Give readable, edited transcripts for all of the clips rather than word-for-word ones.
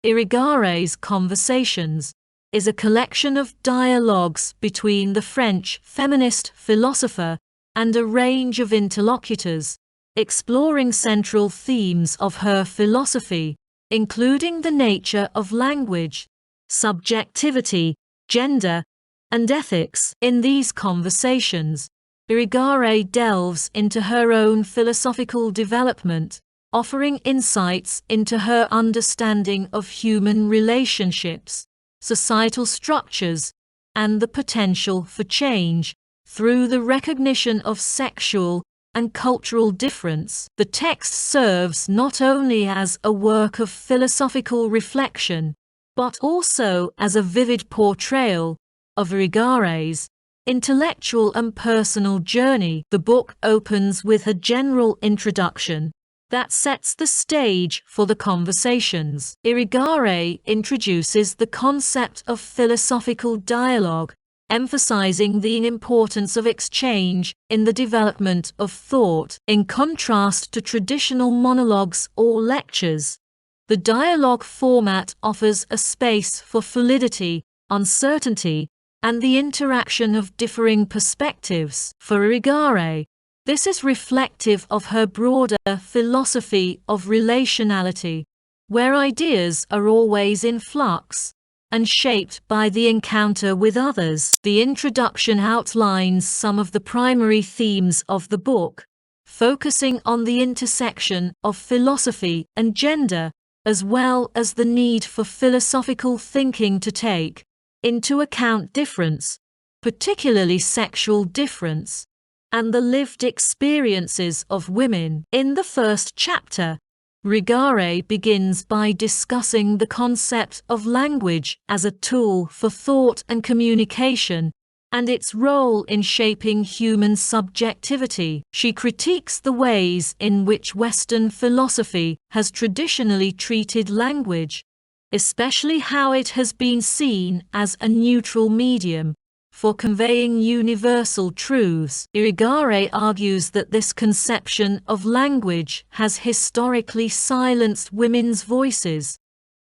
Irigaray's Conversations is a collection of dialogues between the French feminist philosopher and a range of interlocutors, exploring central themes of her philosophy, including the nature of language, subjectivity, gender, and ethics. In these conversations, Irigaray delves into her own philosophical development, offering insights into her understanding of human relationships, societal structures, and the potential for change through the recognition of sexual and cultural difference. The text serves not only as a work of philosophical reflection, but also as a vivid portrayal of Irigaray's intellectual and personal journey. The book opens with a general introduction that sets the stage for the conversations. Irigaray introduces the concept of philosophical dialogue, emphasizing the importance of exchange in the development of thought. In contrast to traditional monologues or lectures, the dialogue format offers a space for fluidity, uncertainty, and the interaction of differing perspectives. For Irigaray, this is reflective of her broader philosophy of relationality, where ideas are always in flux and shaped by the encounter with others. The introduction outlines some of the primary themes of the book, focusing on the intersection of philosophy and gender, as well as the need for philosophical thinking to take into account difference, particularly sexual difference, and the lived experiences of women. In the first chapter, Irigaray begins by discussing the concept of language as a tool for thought and communication, and its role in shaping human subjectivity. She critiques the ways in which Western philosophy has traditionally treated language, especially how it has been seen as a neutral medium for conveying universal truths. Irigaray argues that this conception of language has historically silenced women's voices,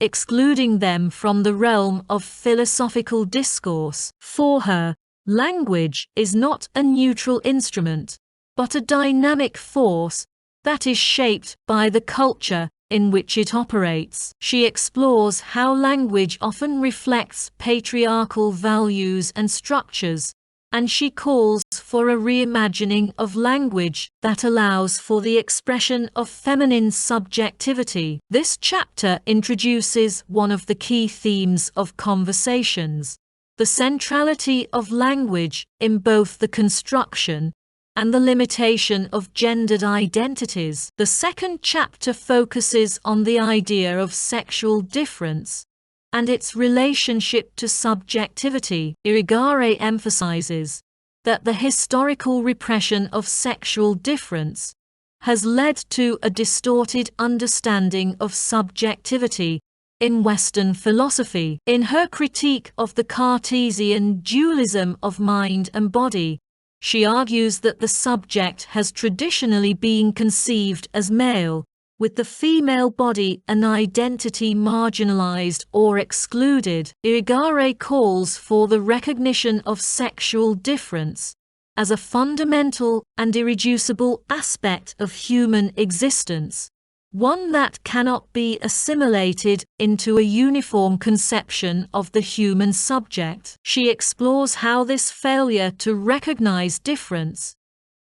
excluding them from the realm of philosophical discourse. For her, language is not a neutral instrument, but a dynamic force that is shaped by the culture in which it operates. She explores how language often reflects patriarchal values and structures, and she calls for a reimagining of language that allows for the expression of feminine subjectivity. This chapter introduces one of the key themes of Conversations: the centrality of language in both the construction and the limitation of gendered identities. The second chapter focuses on the idea of sexual difference and its relationship to subjectivity. Irigaray emphasizes that the historical repression of sexual difference has led to a distorted understanding of subjectivity in Western philosophy. In her critique of the Cartesian dualism of mind and body, she argues that the subject has traditionally been conceived as male, with the female body and identity marginalized or excluded. Irigaray calls for the recognition of sexual difference as a fundamental and irreducible aspect of human existence, one that cannot be assimilated into a uniform conception of the human subject. She explores how this failure to recognize difference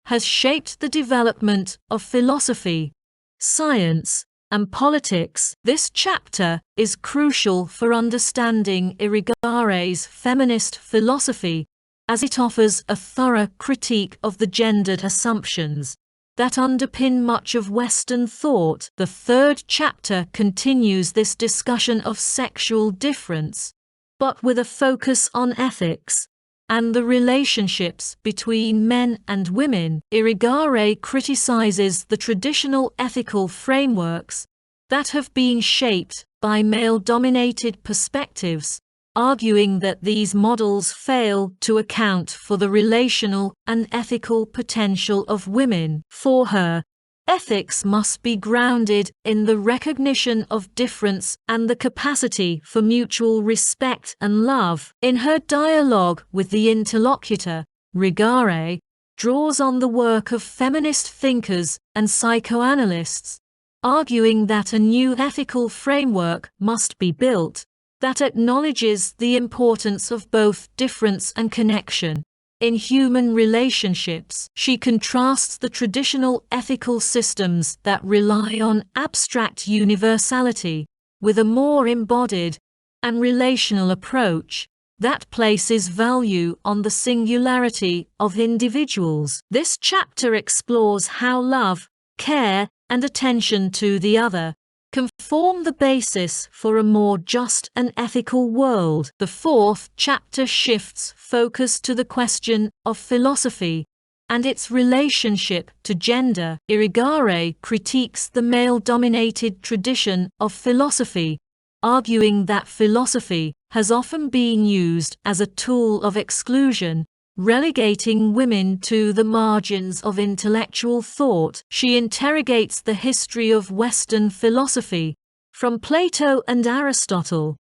has shaped the development of philosophy, science, and politics. This chapter is crucial for understanding Irigaray's feminist philosophy, as it offers a thorough critique of the gendered assumptions that underpin much of Western thought. The third chapter continues this discussion of sexual difference, but with a focus on ethics and the relationships between men and women. Irigaray criticizes the traditional ethical frameworks that have been shaped by male-dominated perspectives, arguing that these models fail to account for the relational and ethical potential of women. For her, Ethics must be grounded in the recognition of difference and the capacity for mutual respect and love. In her dialogue with the interlocutor, Irigaray draws on the work of feminist thinkers and psychoanalysts, arguing that a new ethical framework must be built that acknowledges the importance of both difference and connection. In human relationships, she contrasts the traditional ethical systems that rely on abstract universality with a more embodied and relational approach that places value on the singularity of individuals. This chapter explores how love, care, and attention to the other can form the basis for a more just and ethical world. The fourth chapter shifts focus to the question of philosophy and its relationship to gender. Irigaray critiques the male-dominated tradition of philosophy, arguing that philosophy has often been used as a tool of exclusion, relegating women to the margins of intellectual thought. She interrogates the history of Western philosophy, from Plato and Aristotle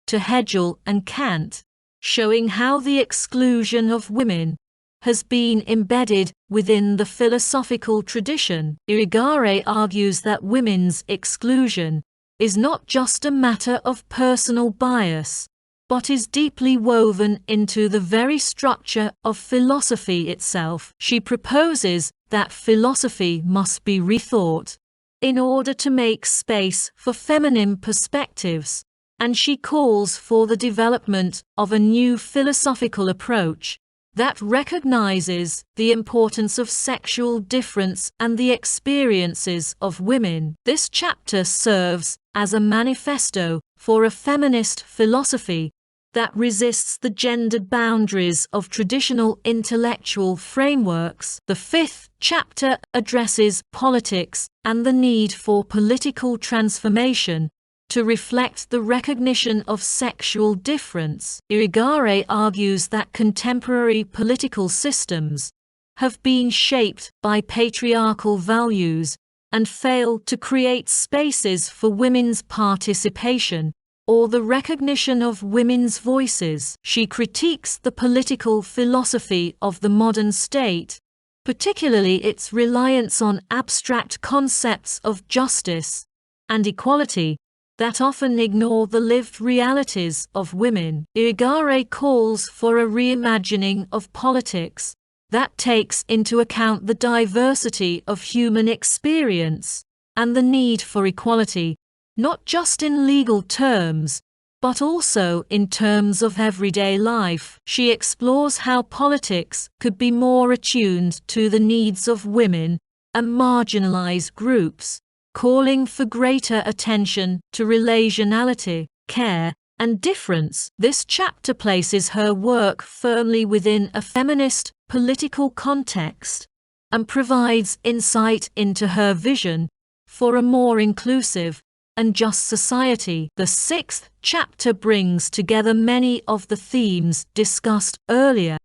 to Hegel and Kant, showing how the exclusion of women has been embedded within the philosophical tradition. Irigaray argues that women's exclusion is not just a matter of personal bias, but is deeply woven into the very structure of philosophy itself. She proposes that philosophy must be rethought in order to make space for feminine perspectives, and she calls for the development of a new philosophical approach that recognizes the importance of sexual difference and the experiences of women. This chapter serves as a manifesto for a feminist philosophy that resists the gendered boundaries of traditional intellectual frameworks. The fifth chapter addresses politics and the need for political transformation to reflect the recognition of sexual difference. Irigaray argues that contemporary political systems have been shaped by patriarchal values and fail to create spaces for women's participation or the recognition of women's voices. She critiques the political philosophy of the modern state, particularly its reliance on abstract concepts of justice and equality that often ignore the lived realities of women. Irigaray calls for a reimagining of politics that takes into account the diversity of human experience and the need for equality, not just in legal terms, but also in terms of everyday life. She explores how politics could be more attuned to the needs of women and marginalized groups, calling for greater attention to relationality, care, and difference. This chapter places her work firmly within a feminist political context and provides insight into her vision for a more inclusive and just society. The sixth chapter brings together many of the themes discussed earlier,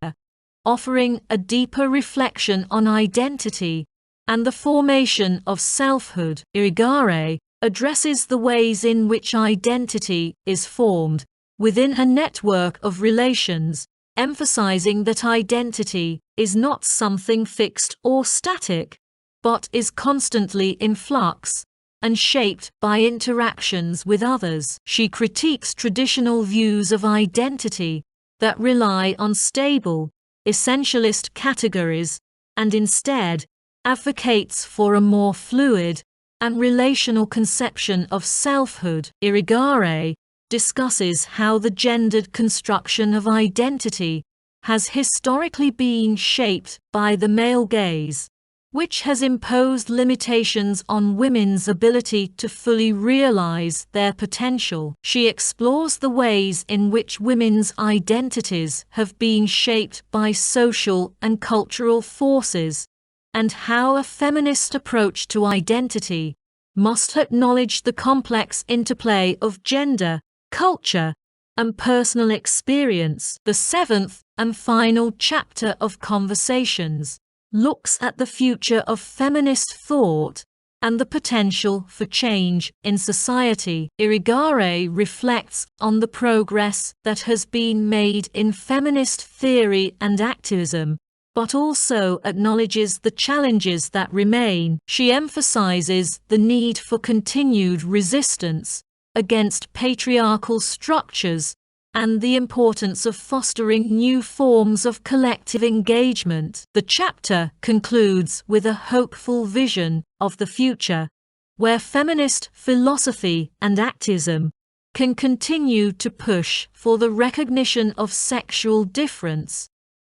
offering a deeper reflection on identity and the formation of selfhood. Irigaray addresses the ways in which identity is formed within a network of relations, emphasizing that identity is not something fixed or static, but is constantly in flux and shaped by interactions with others. She critiques traditional views of identity that rely on stable, essentialist categories and instead advocates for a more fluid and relational conception of selfhood. Irigaray discusses how the gendered construction of identity has historically been shaped by the male gaze, which has imposed limitations on women's ability to fully realize their potential. She explores the ways in which women's identities have been shaped by social and cultural forces, and how a feminist approach to identity must acknowledge the complex interplay of gender, culture, and personal experience. The seventh and final chapter of Conversations looks at the future of feminist thought and the potential for change in society. Irigaray reflects on the progress that has been made in feminist theory and activism, but also acknowledges the challenges that remain. She emphasizes the need for continued resistance against patriarchal structures and the importance of fostering new forms of collective engagement. The chapter concludes with a hopeful vision of the future, where feminist philosophy and activism can continue to push for the recognition of sexual difference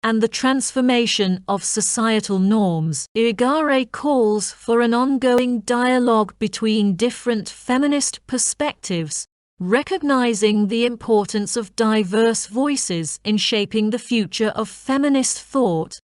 and the transformation of societal norms. Irigaray calls for an ongoing dialogue between different feminist perspectives, recognizing the importance of diverse voices in shaping the future of feminist thought